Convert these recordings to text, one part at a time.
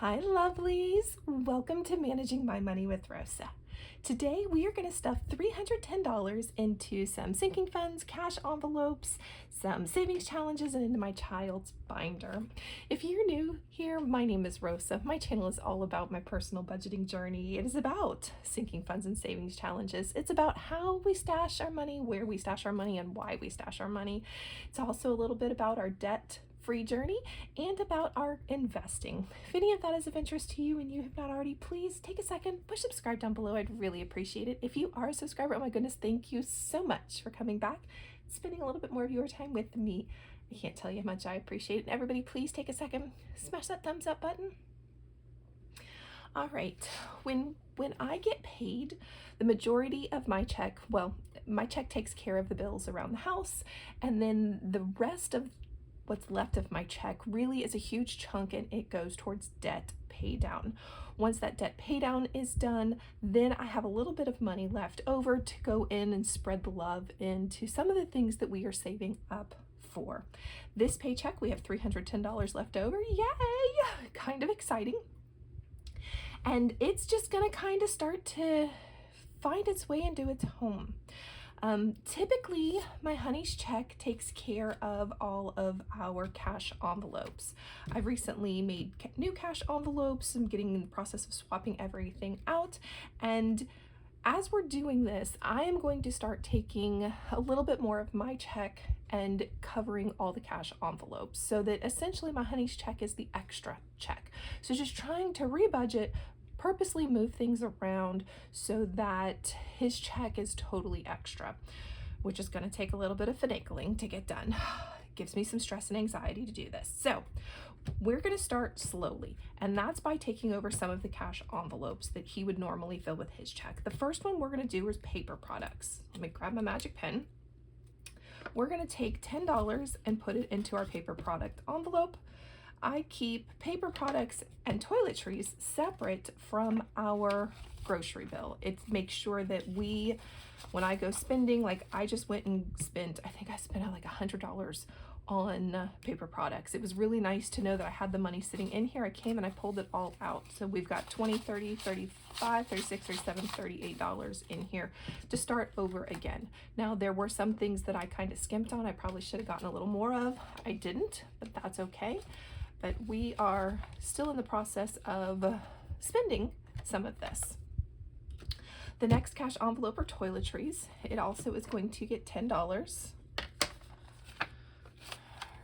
Hi lovelies, welcome to Managing My Money with Rosa. Today we are going to stuff $310 into some sinking funds, cash envelopes, some savings challenges, and into my child's binder. If you're new here, my name is Rosa. My channel is all about my personal budgeting journey. It is about sinking funds and savings challenges. It's about how we stash our money, where we stash our money, and why we stash our money. It's also a little bit about our debt-free journey and about our investing. If any of that is of interest to you and you have not already, please take a second, push subscribe down below. I'd really appreciate it. If you are a subscriber, oh my goodness, thank you so much for coming back, spending a little bit more of your time with me. I can't tell you how much I appreciate it. And everybody, please take a second, smash that thumbs up button. All right, when I get paid, the majority of my check, well, my check takes care of the bills around the house, and then the rest of what's left of my check really is a huge chunk, and it goes towards debt pay down. Once that debt pay down is done, then I have a little bit of money left over to go in and spread the love into some of the things that we are saving up for. This paycheck, we have $310 left over. Yay! Kind of exciting. And it's just gonna kind of start to find its way into its home. Typically, my honey's check takes care of all of our cash envelopes. I've recently made new cash envelopes. I'm getting in the process of swapping everything out. And as we're doing this, I am going to start taking a little bit more of my check and covering all the cash envelopes so that essentially my honey's check is the extra check. So just trying to rebudget, purposely move things around so that his check is totally extra, which is going to take a little bit of finagling to get done. It gives me some stress and anxiety to do this. So we're going to start slowly, and that's by taking over some of the cash envelopes that he would normally fill with his check. The first one we're going to do is paper products. Let me grab my magic pen. We're going to take $10 and put it into our paper product envelope. I keep paper products and toiletries separate from our grocery bill. It makes sure that when I go spending, like I just went and spent, I think I spent like $100 on paper products. It was really nice to know that I had the money sitting in here. I came and I pulled it all out. So we've got $20, $30, $35, $36, $37, $38 in here to start over again. Now there were some things that I kind of skimped on. I probably should have gotten a little more of. I didn't, but that's okay. But we are still in the process of spending some of this. The next cash envelope are toiletries. It also is going to get $10.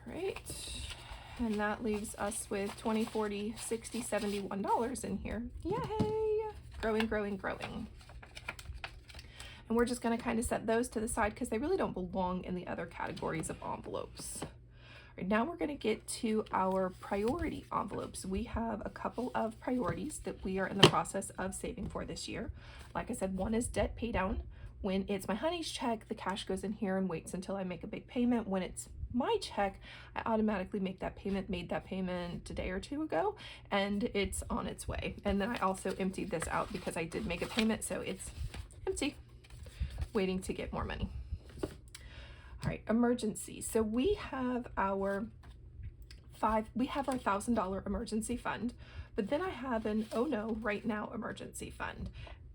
Right, and that leaves us with $20, $40, $60, $71 in here. Yay! Growing, growing, growing. And we're just going to kind of set those to the side because they really don't belong in the other categories of envelopes. Right, now we're going to get to our priority envelopes. We have a couple of priorities that we are in the process of saving for this year. Like I said, one is debt pay down. When it's my honey's check, the cash goes in here and waits until I make a big payment. When it's my check, I automatically make that payment, made that payment a day or two ago, and it's on its way. And then I also emptied this out because I did make a payment, so it's empty, waiting to get more money. All right, emergency. So we have our $1,000 emergency fund, but then I have an oh no, right now emergency fund.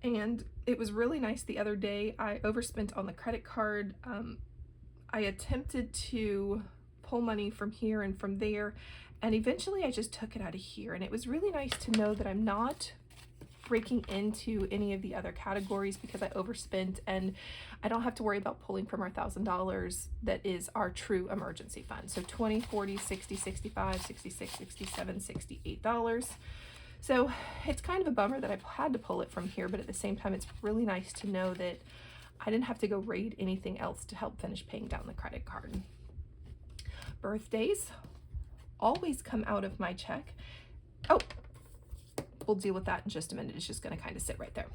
And it was really nice the other day. I overspent on the credit card. I attempted to pull money from here and from there, and eventually I just took it out of here. And it was really nice to know that I'm not breaking into any of the other categories because I overspent, and I don't have to worry about pulling from our $1,000 that is our true emergency fund. So $20, $40, $60, $65, $66, $67, $68. So it's kind of a bummer that I've had to pull it from here, but at the same time, it's really nice to know that I didn't have to go raid anything else to help finish paying down the credit card. Birthdays always come out of my check. Oh, we'll deal with that in just a minute. It's just going to kind of sit right there.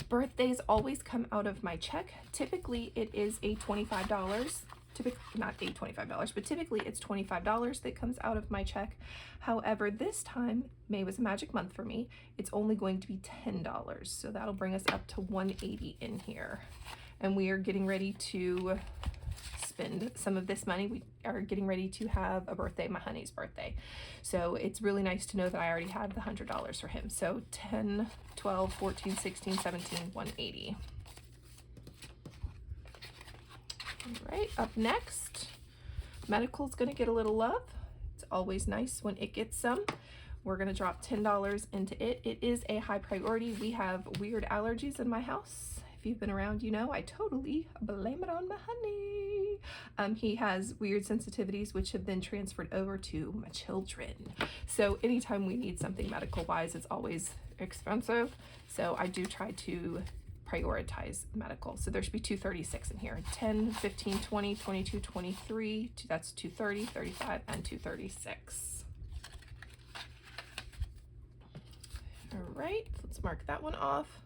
Birthdays always come out of my check. Typically, it is a $25. Not a $25, but typically it's $25 that comes out of my check. However, this time, May was a magic month for me. It's only going to be $10. So that'll bring us up to $180 in here. And we are getting ready to spend some of this money. We are getting ready to have a birthday, my honey's birthday. So it's really nice to know that I already have the $100 for him. So 10, 12, 14, 16, 17, 180. All right, up next, medical's gonna get a little love. It's always nice when it gets some. We're gonna drop $10 into it. It is a high priority. We have weird allergies in my house. If you've been around, you know I totally blame it on my honey. He has weird sensitivities which have been transferred over to my children. So anytime we need something medical wise, it's always expensive. So I do try to prioritize medical. So there should be 236 in here. 10, 15, 20, 22, 23, that's 230, 35, and 236. All right, let's mark that one off.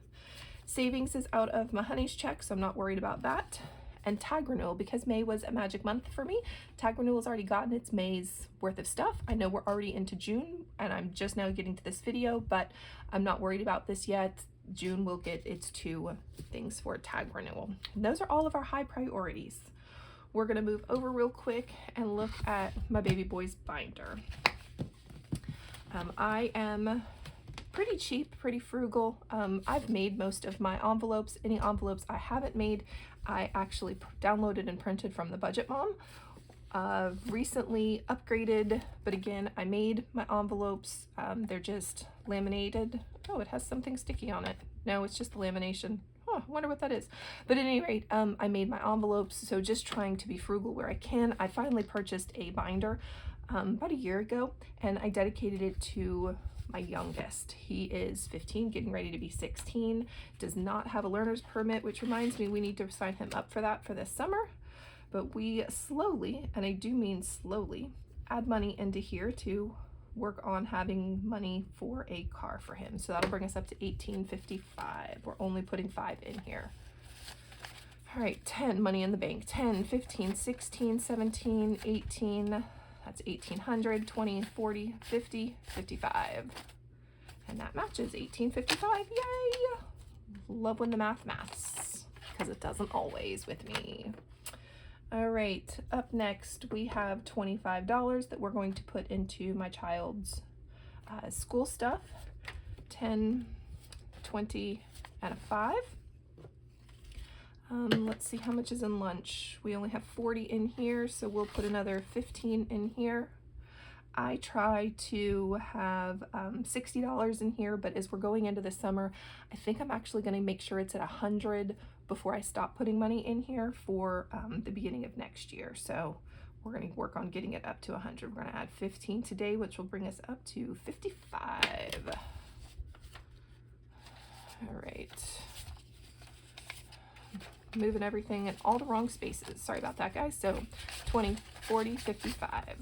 Savings is out of my honey's check, so I'm not worried about that. And tag renewal, because May was a magic month for me, tag renewal's already gotten its May's worth of stuff. I know we're already into June, and I'm just now getting to this video, but I'm not worried about this yet. June will get its 2 things for tag renewal. And those are all of our high priorities. We're gonna move over real quick and look at my baby boy's binder. I am pretty cheap, pretty frugal. I've made most of my envelopes. Any envelopes I haven't made, I actually downloaded and printed from the Budget Mom. Recently upgraded, but again, I made my envelopes. They're just laminated. Oh, it has something sticky on it. No, it's just the lamination. Oh, I wonder what that is. But at any rate, I made my envelopes, so just trying to be frugal where I can. I finally purchased a binder about a year ago, and I dedicated it to my youngest. He is 15, getting ready to be 16, does not have a learner's permit, which reminds me we need to sign him up for that for this summer. But we slowly, and I do mean slowly, add money into here to work on having money for a car for him. So that'll bring us up to $18.55. We're only putting 5 in here. All right, 10, money in the bank. 10, 15, 16, 17, 18, that's 1,800, 20, 40, 50, 55. And that matches 1855, yay! Love when the maths, because it doesn't always with me. All right, up next we have $25 that we're going to put into my child's school stuff. 10, 20, and a 5. Let's see how much is in lunch. We only have 40 in here, so we'll put another 15 in here. I try to have $60 in here, but as we're going into the summer, I think I'm actually going to make sure it's at 100 before I stop putting money in here for the beginning of next year. So we're going to work on getting it up to 100. We're going to add 15 today, which will bring us up to 55. All right. Moving everything in all the wrong spaces. Sorry about that, guys. So 20, 40, 55.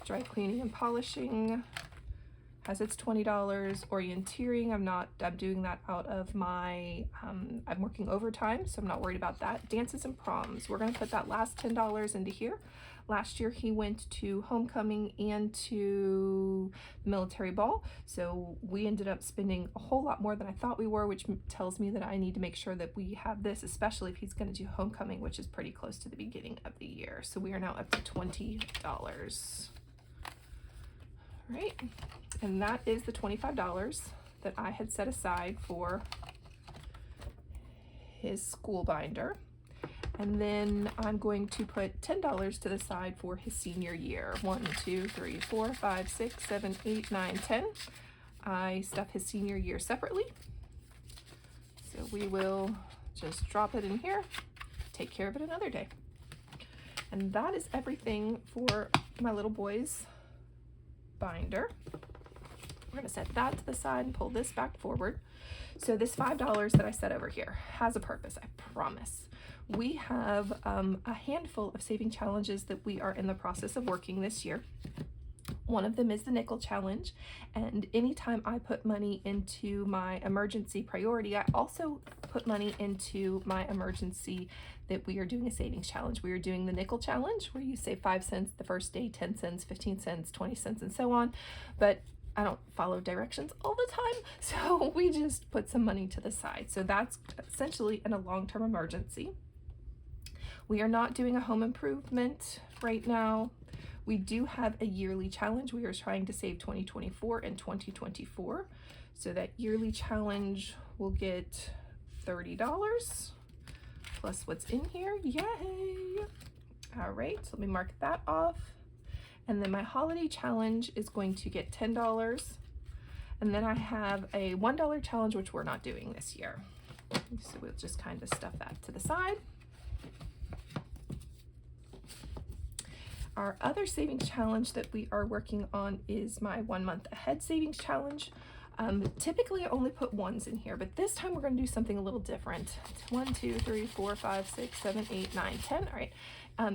Dry cleaning and polishing has its $20. Orienteering, I'm doing that out of my, I'm working overtime, so I'm not worried about that. Dances and proms, we're gonna put that last $10 into here. Last year he went to homecoming and to military ball, so we ended up spending a whole lot more than I thought we were, which tells me that I need to make sure that we have this, especially if he's gonna do homecoming, which is pretty close to the beginning of the year. So we are now up to $20. Right, and that is the $25 that I had set aside for his school binder. And then I'm going to put $10 to the side for his senior year. 1, 2, 3, 4, 5, 6, 7, 8, 9, 10. I stuff his senior year separately. So we will just drop it in here, take care of it another day. And that is everything for my little boy's binder. We're going to set that to the side and pull this back forward. So this $5 that I set over here has a purpose, I promise. We have a handful of saving challenges that we are in the process of working this year. One of them is the nickel challenge, and anytime I put money into my emergency priority, I also put money into my emergency that we are doing a savings challenge. We are doing the nickel challenge where you save 5 cents the first day, 10 cents, 15 cents, 20 cents, and so on. But I don't follow directions all the time, so we just put some money to the side. So that's essentially in a long-term emergency. We are not doing a home improvement right now. We do have a yearly challenge. We are trying to save 2024 and 2024. So that yearly challenge will get $30 plus what's in here. Yay! All right, so let me mark that off. And then my holiday challenge is going to get $10. And then I have a $1 challenge, which we're not doing this year. So we'll just kind of stuff that to the side. Our other savings challenge that we are working on is my 1 month ahead savings challenge. Typically I only put ones in here, but this time we're going to do something a little different. 1, 2, 3, 4, 5, 6, 7, 8, 9, 10. All right.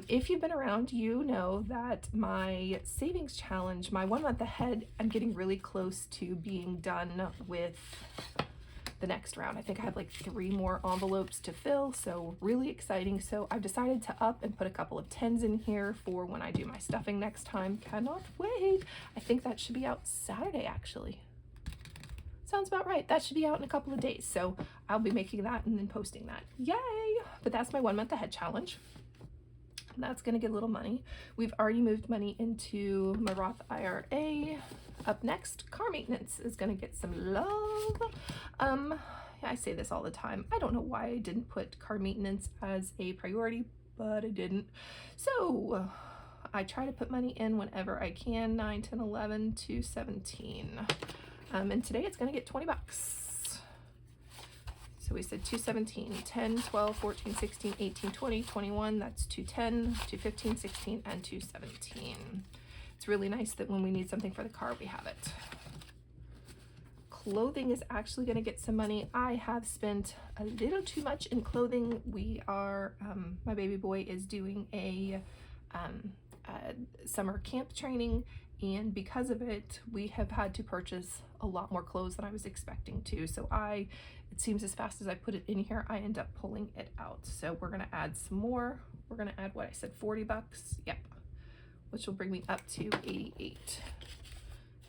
If you've been around, you know that my savings challenge, my 1 month ahead, I'm getting really close to being done with the next round. I think I have like 3 more envelopes to fill, so really exciting. So I've decided to up and put a couple of 10s in here for when I do my stuffing next time. Cannot wait. I think that should be out Saturday, actually. Sounds about right. That should be out in a couple of days. So I'll be making that and then posting that. Yay! But that's my 1 month ahead challenge. That's going to get a little money. We've already moved money into my Roth IRA. Up next, car maintenance is going to get some love. I say this all the time. I don't know why I didn't put car maintenance as a priority, but I didn't. So I try to put money in whenever I can. 9, 10, 11 to 17. And today it's going to get $20. So we said 217, 10, 12, 14, 16, 18, 20, 21. That's 210, 215, 16, and 217. It's really nice that when we need something for the car, we have it. Clothing is actually going to get some money. I have spent a little too much in clothing. We are, my baby boy is doing a summer camp training, and because of it, we have had to purchase a lot more clothes than I was expecting to. So it seems as fast as I put it in here, I end up pulling it out. So we're gonna add some more. We're gonna add what I said, $40. Yep, which will bring me up to 88.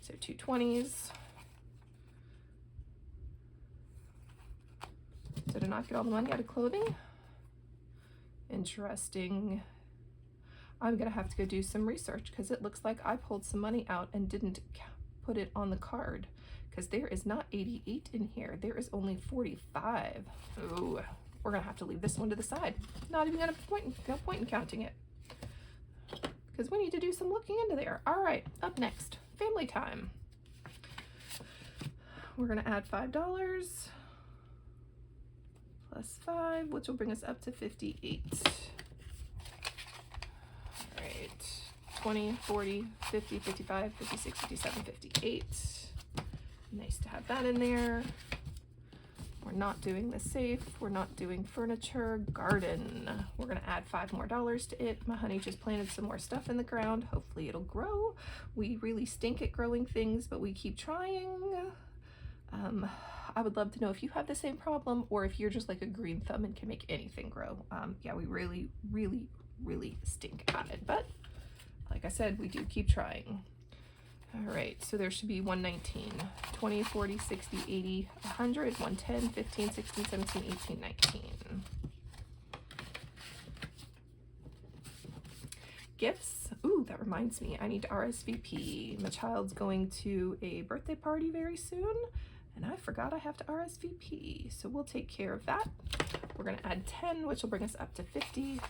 So 2 20s. So to not get all the money out of clothing, interesting. I'm gonna have to go do some research because it looks like I pulled some money out and didn't put it on the card, because there is not 88 in here. There is only 45. Ooh, we're gonna have to leave this one to the side. Not even no point in counting it, because we need to do some looking into there. All right, up next, family time. We're gonna add $5 plus 5, which will bring us up to 58. 20, 40, 50, 55, 56, 57, 58. Nice to have that in there. We're not doing the safe. We're not doing furniture. Garden. We're going to add $5 more to it. My honey just planted some more stuff in the ground. Hopefully it'll grow. We really stink at growing things, but we keep trying. I would love to know if you have the same problem or if you're just like a green thumb and can make anything grow. Yeah, we really, really, really stink at it. But like I said, we do keep trying. All right, so there should be 119, 20, 40, 60, 80, 100, 110, 15, 16, 17, 18, 19. Gifts. Ooh, that reminds me, I need to RSVP. My child's going to a birthday party very soon, and I forgot I have to RSVP, so we'll take care of that. We're gonna add 10, which will bring us up to 50,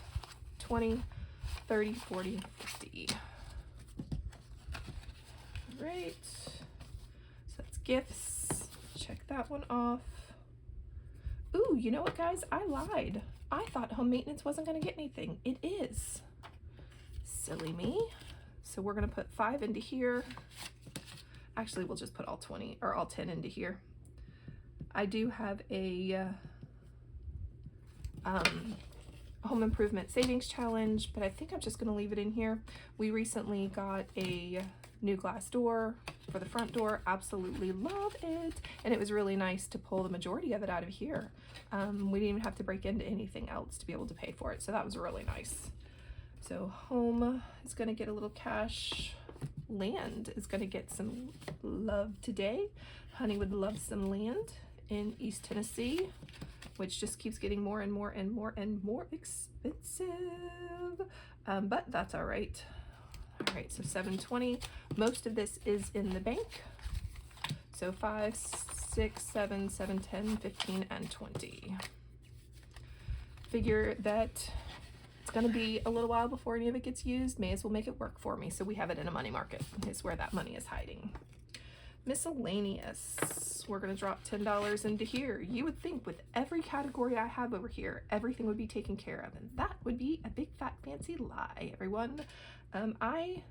20, 30, 40, 50. Right, so that's gifts. Check that one off. Ooh, you know what, guys? I lied. I thought home maintenance wasn't going to get anything. It is. Silly me. So we're going to put 5 into here. Actually, we'll just put all 20 or all 10 into here. I do have a home improvement savings challenge, but I think I'm just going to leave it in here. We recently got a new glass door for the front door. Absolutely love it, and it was really nice to pull the majority of it out of here. We didn't even have to break into anything else to be able to pay for it, so that was really nice. So home is going to get a little cash. Land is going to get some love today. Honey would love some land in East Tennessee. which just keeps getting more and more and more and more expensive. But that's all right. All right, so $7.20. Most of this is in the bank. So 5, 6, 7, 7, 10, 15, and 20. Figure that it's going to be a little while before any of it gets used. May as well make it work for me. So we have it in a money market. Is where that money is hiding. Miscellaneous. We're going to drop $10 into here. You would think with every category I have over here, everything would be taken care of. And that would be a big fat fancy lie, everyone. I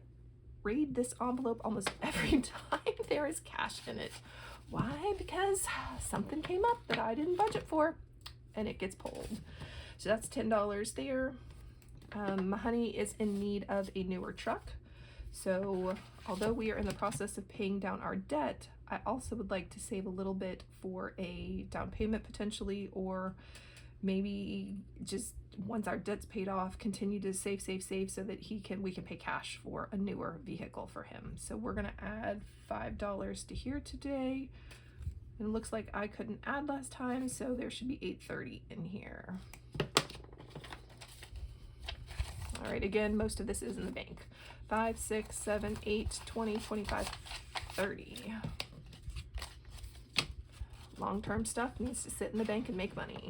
read this envelope almost every time there is cash in it. Why? Because something came up that I didn't budget for and it gets pulled. So that's $10 there. Honey is in need of a newer truck. So although we are in the process of paying down our debt, I also would like to save a little bit for a down payment potentially, or maybe just once our debt's paid off, continue to save so that we can pay cash for a newer vehicle for him. So we're gonna add $5 to here today. And it looks like I couldn't add last time, so there should be $8.30 in here. All right, again, most of this is in the bank. 5, 6, 7, 8, 20, 25, 30. Long-term stuff needs to sit in the bank and make money.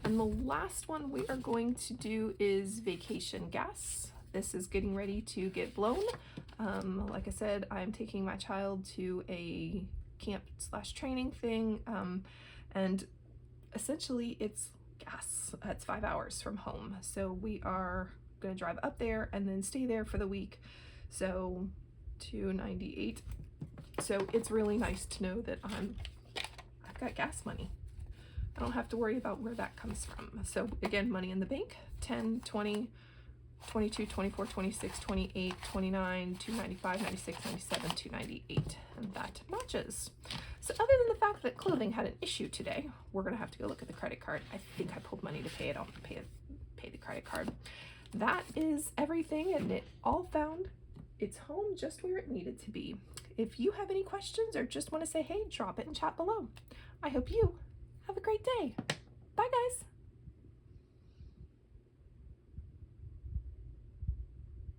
And the last one we are going to do is vacation gas. This is getting ready to get blown. Like I said, I'm taking my child to a camp/training thing, and essentially it's gas. It's 5 hours from home. So we are going to drive up there and then stay there for the week. So $298. So it's really nice to know that I've got gas money. I don't have to worry about where that comes from. So again, money in the bank, 10, 20, 22, 24, 26, 28, 29, 295, 96, 97, 298, and that matches. So other than the fact that clothing had an issue today, we're gonna have to go look at the credit card. I think I pulled money to pay it. I'll pay the credit card. That is everything, and it all found its home just where it needed to be. If you have any questions or just want to say hey, drop it in chat below. I hope you have a great day. Bye guys.